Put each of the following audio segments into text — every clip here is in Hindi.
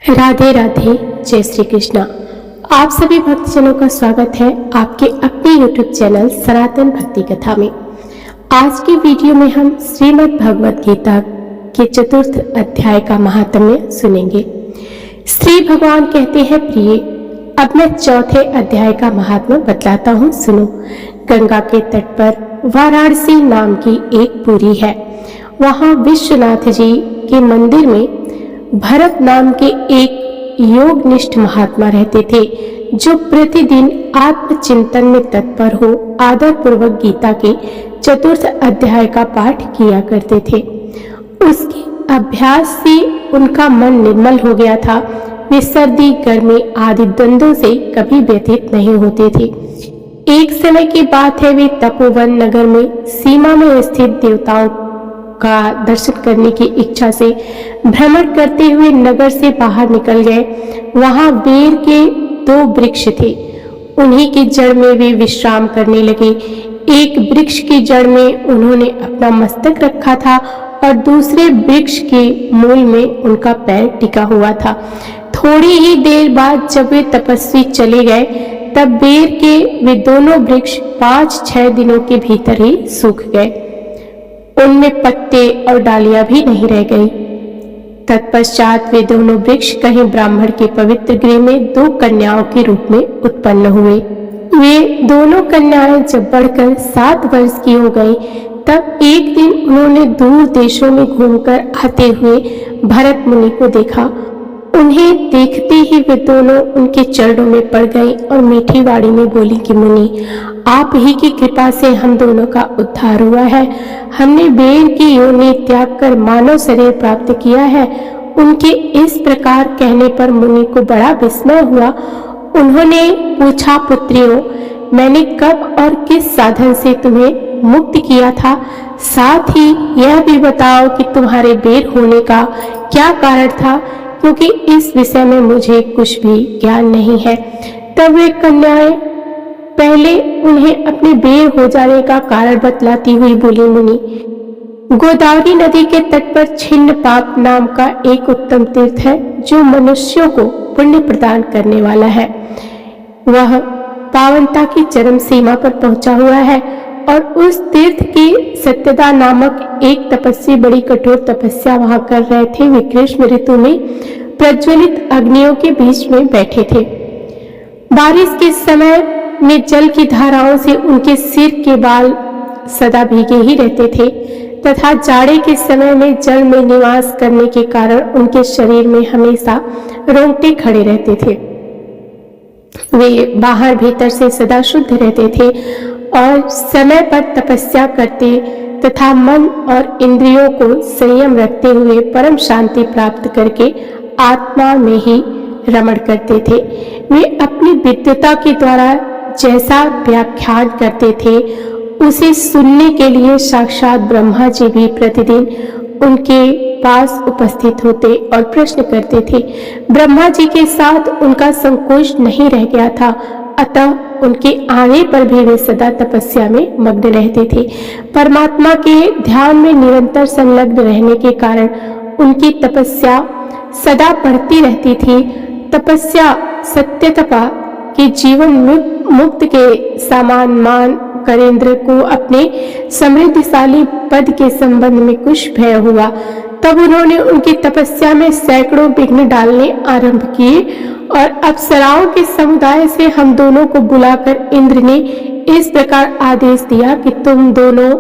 राधे राधे, जय श्री कृष्णा। आप सभी भक्तजनों का स्वागत है आपके अपने YouTube चैनल सनातन भक्ति कथा में। आज की वीडियो में हम श्रीमद् भगवत गीता के चतुर्थ अध्याय का महात्म्य सुनेंगे। श्री भगवान कहते हैं, प्रिय, अब मैं चौथे अध्याय का महात्म्य बतलाता हूँ, सुनो। गंगा के तट पर वाराणसी नाम की एक पुरी है। वहाँ विश्वनाथ जी के मंदिर में भरत नाम के एक योगनिष्ठ महात्मा रहते थे, जो प्रतिदिन आत्मचिंतन में तत्पर हो आदर पूर्वक गीता के चतुर्थ अध्याय का पाठ किया करते थे। उसके अभ्यास से उनका मन निर्मल हो गया था। वे सर्दी, गर्मी आदि द्वंद्वों से कभी व्यथित नहीं होते थे। एक समय की बात है, वे तपोवन नगर में सीमा में स्थित देवताओं का दर्शन करने की इच्छा से भ्रमण करते हुए नगर से बाहर निकल गए। वहां बेर के 2 वृक्ष थे, उन्हीं की जड़ में वे विश्राम करने लगे। एक वृक्ष की जड़ में उन्होंने अपना मस्तक रखा था और दूसरे वृक्ष के मूल में उनका पैर टिका हुआ था। थोड़ी ही देर बाद जब वे तपस्वी चले गए, तब बेर के वे दोनों वृक्ष 5-6 दिनों के भीतर ही सूख गए। उनमें पत्ते और डालियां भी नहीं रह गई। तत्पश्चात वे दोनों वृक्ष कहीं ब्राह्मण के पवित्र गृह में 2 कन्याओं के रूप में उत्पन्न हुए। वे दोनों कन्याएं जब बढ़कर 7 वर्ष की हो गई, तब एक दिन उन्होंने दूर देशों में घूमकर आते हुए भरत मुनि को देखा। उन्हें देखते ही वे दोनों उनके चरणों में पड़ गई और मीठी वाणी में बोली कि मुनि, आप ही की कृपा से हम दोनों का उद्धार हुआ है। हमने बेर की योनि त्याग कर मानव शरीर प्राप्त किया है। उनके इस प्रकार कहने पर मुनि को बड़ा विस्मय हुआ। उन्होंने पूछा, पुत्रियों, मैंने कब और किस साधन से तुम्हें मुक्त किया था? साथ ही यह भी बताओ कि तुम्हारे बेर होने का क्या कारण था, क्योंकि इस विषय में मुझे कुछ भी ज्ञान नहीं है। तब वे कन्याएं पहले उन्हें अपने बेर हो जाने का कारण बतलाती हुई बोली, मुनि, गोदावरी नदी के तट पर छिन्न पाप नाम का एक उत्तम तीर्थ है, जो मनुष्यों को पुण्य प्रदान करने वाला है। वह पावनता की चरम सीमा पर पहुंचा हुआ है और उस तीर्थ की सत्यदा नामक एक तपस्वी बड़ी कठोर तपस्या वहां कर रहे थे। वे ग्रीष्म ऋतु में प्रज्वलित अग्नियों के बीच में बैठे थे। बारिश के समय में जल की धाराओं से उनके सिर के बाल सदा भीगे ही रहते थे तथा जाड़े के समय में जल में निवास करने के कारण उनके शरीर में हमेशा रोंगटे खड़े रहते थे। वे बाहर भीतर से सदा शुद्ध रहते थे और समय पर तपस्या करते तथा मन और इंद्रियों को संयम रखते हुए परम शांति प्राप्त करके आत्मा में ही रमण करते थे। वे अपनी विद्वता के द्वारा जैसा व्याख्यान करते थे, उसे सुनने के लिए साक्षात ब्रह्मा जी भी प्रतिदिन उनके पास उपस्थित होते और प्रश्न करते थे। ब्रह्मा जी के साथ उनका संकोच नहीं रह गया था, अतः उनके आने पर भी वे सदा तपस्या में मग्न रहते थे। परमात्मा के ध्यान में निरंतर संलग्न रहने के कारण उनकी तपस्या सदा बढ़ती रहती थी। तपस्या सत्य तपा के जीवन में मुक्त के समान मान कर इंद्र को अपने समृद्धशाली पद के संबंध में कुछ भय हुआ। तब उन्होंने उनकी तपस्या में सैकड़ों विघ्न डालने आरंभ किए और अप्सराओं के समुदाय से हम दोनों को बुलाकर इंद्र ने इस प्रकार आदेश दिया कि तुम दोनों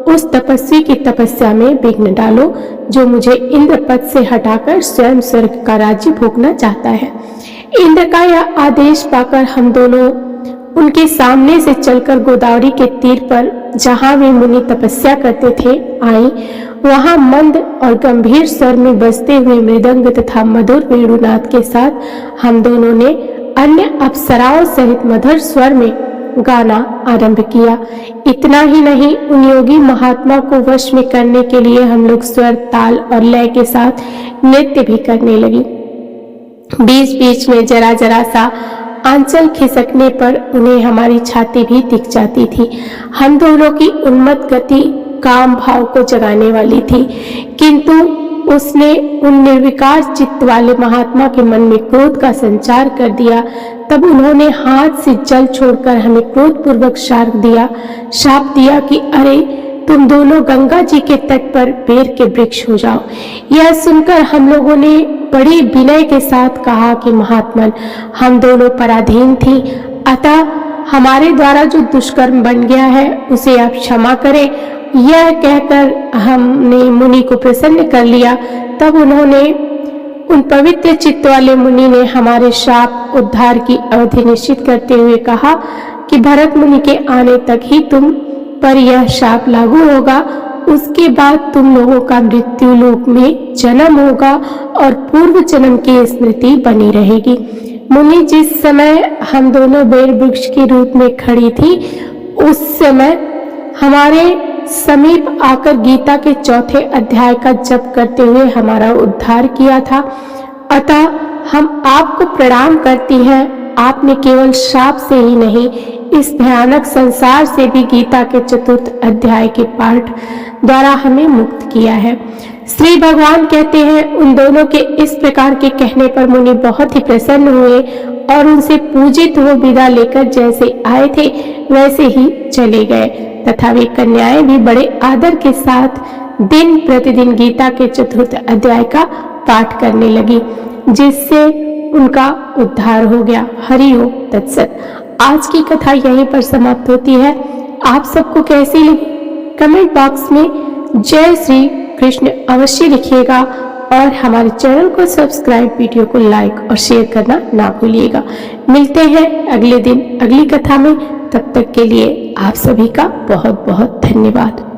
उस तपस्वी की तपस्या में विघ्न डालो, जो मुझे इंद्र पद से हटाकर स्वयं स्वर्ग का राज्य भोगना चाहता है। इंद्र का यह आदेश पाकर हम दोनों उनके सामने से चलकर गोदावरी के तीर पर, जहां वे मुनि तपस्या करते थे, आई। वहां मंद और गंभीर स्वर में बजते हुए मृदंग तथा मधुर वेणुनाद के साथ हम दोनों ने अन्य अप्सराओं सहित मधुर स्वर में गाना आरंभ किया। इतना ही नहीं, उन योगी महात्मा को वश में करने के लिए हम लोग स्वर, ताल और लय के साथ नृत्य भी करने लगे। बीच बीच में जरा जरा सा आंचल खिसकने पर उन्हें हमारी छाती भी दिख जाती थी। हम दोनों की उन्मत्त गति काम भाव को जगाने वाली थी, किंतु उसने उन निर्विकार चित्त वाले महात्मा के मन में क्रोध का संचार कर दिया। तब उन्होंने हाथ से जल छोड़कर हमें क्रोध पूर्वक शाप दिया कि अरे तुम दोनों गंगा जी के तट पर बेर के वृक्ष हो जाओ। यह सुनकर हम लोगों ने बड़े विनय के साथ कहा कि महात्मन, हम दोनों पराधीन थी, अतः हमारे द्वारा जो दुष्कर्म बन गया है उसे आप क्षमा करें। यह कहकर हमने मुनि को प्रसन्न कर लिया। तब उन्होंने उन पवित्र चित्त वाले मुनि ने हमारे शाप उद्धार की अवधि निश्चित करते हुए कहा कि भरत मुनि के आने तक ही तुम पर यह शाप लागू होगा, उसके बाद तुम लोगों का मृत्यु लोक में जन्म होगा और पूर्व जन्म की स्मृति बनी रहेगी। मुनि, जिस समय हम दोनों बेर वृक्ष के रूप में खड़ी थी, उस समय हमारे समीप आकर गीता के 4 अध्याय का जप करते हुए हमारा उद्धार किया था। अतः हम आपको प्रणाम करती हैं। आपने केवल शाप से ही नहीं, इस भयानक संसार से भी गीता के 4 अध्याय के पाठ द्वारा हमें मुक्त किया है। श्री भगवान कहते हैं, उन दोनों के इस प्रकार के कहने पर मुनि बहुत ही प्रसन्न हुए और उनसे पूजित हो विदा लेकर जैसे आए थे वैसे ही चले गए तथा वे कन्याएं भी बड़े आदर के साथ दिन प्रतिदिन गीता के 4 अध्याय का पाठ करने लगी, जिससे उनका उद्धार हो गया। हरि ओम तत्सत। आज की कथा यहीं पर समाप्त होती है। आप सबको कैसी लगी कमेंट बॉक्स में जय श्री कृष्ण अवश्य लिखिएगा और हमारे चैनल को सब्सक्राइब, वीडियो को लाइक और शेयर करना ना भूलिएगा। मिलते हैं अगले दिन अगली कथा में। तब तक के लिए आप सभी का बहुत बहुत धन्यवाद।